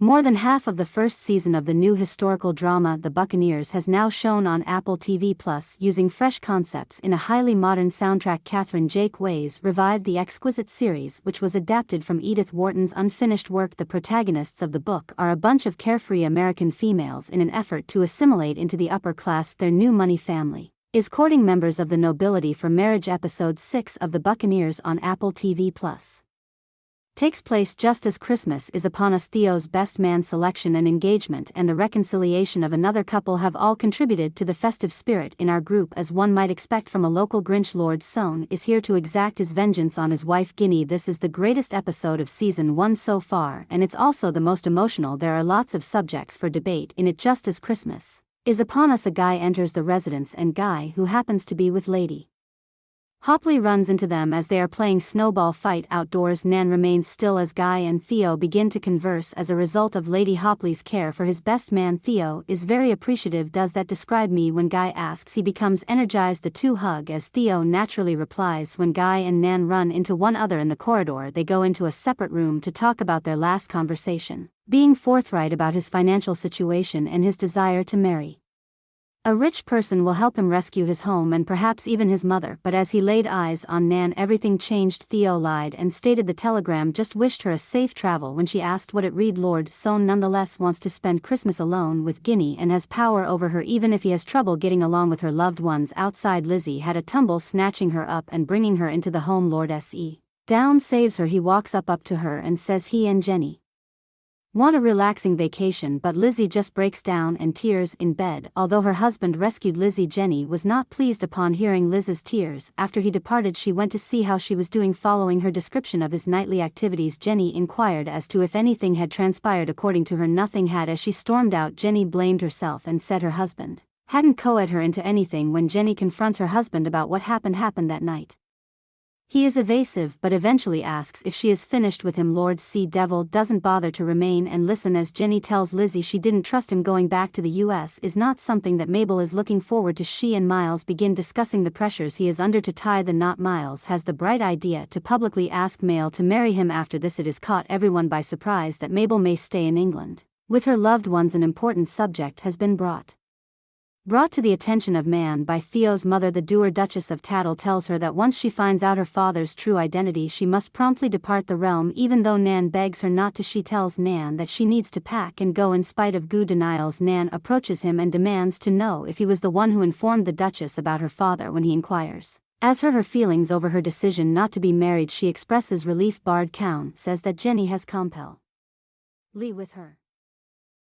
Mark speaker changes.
Speaker 1: More than half of the first season of the new historical drama The Buccaneers has now shown on Apple TV+, using fresh concepts in a highly modern soundtrack. Catherine Jake Weiss revived the exquisite series, which was adapted from Edith Wharton's unfinished work. The protagonists of the book are a bunch of carefree American females in an effort to assimilate into the upper class. Their new money family is courting members of the nobility for marriage. Episode 6 of The Buccaneers on Apple TV+ takes place just as Christmas is upon us. Theo's best man selection and engagement and the reconciliation of another couple have all contributed to the festive spirit in our group. As one might expect from a local Grinch, Lord Sohn is here to exact his vengeance on his wife Ginny. This is the greatest episode of season 1 so far, and it's also the most emotional. There are lots of subjects for debate in it. Just as Christmas is upon us, a guy enters the residence, and Guy, who happens to be with Lady Hopley, runs into them as they are playing snowball fight outdoors. Nan remains still as Guy and Theo begin to converse. As a result of Lady Hopley's care for his best man, Theo is very appreciative. Does that describe me? When Guy asks, he becomes energized. The two hug as Theo naturally replies. When Guy and Nan run into one another in the corridor, they go into a separate room to talk about their last conversation, being forthright about his financial situation and his desire to marry a rich person will help him rescue his home and perhaps even his mother. But as he laid eyes on Nan, everything changed. Theo lied and stated the telegram just wished her a safe travel. When she asked what it read, Lord Sohn nonetheless wants to spend Christmas alone with Ginny and has power over her even if he has trouble getting along with her loved ones. Outside, Lizzie had a tumble, snatching her up and bringing her into the home. Lord S.E. Down saves her. He walks up to her and says he and Jenny want a relaxing vacation, but Lizzie just breaks down and tears in bed. Although her husband rescued Lizzie, Jenny was not pleased upon hearing Liz's tears. After he departed, she went to see how she was doing. Following her description of his nightly activities, Jenny inquired as to if anything had transpired. According to her, nothing had. As she stormed out, Jenny blamed herself and said her husband hadn't coerced her into anything. When Jenny confronts her husband about what happened that night, he is evasive but eventually asks if she is finished with him. Lord C. Devil doesn't bother to remain and listen as Jenny tells Lizzie she didn't trust him. Going back to the US is not something that Mabel is looking forward to. She and Miles begin discussing the pressures he is under to tie the knot. Miles has the bright idea to publicly ask Mabel to marry him. After this, it has caught everyone by surprise that Mabel may stay in England with her loved ones. An important subject has been brought to the attention of Nan by Theo's mother. The dour Duchess of Tattle tells her that once she finds out her father's true identity, she must promptly depart the realm. Even though Nan begs her not to, she tells Nan that she needs to pack and go. In spite of Goo denials, Nan approaches him and demands to know if he was the one who informed the Duchess about her father. When he inquires as her feelings over her decision not to be married, she expresses relief. Bard Cowan says that Jenny has compelled Lee with her.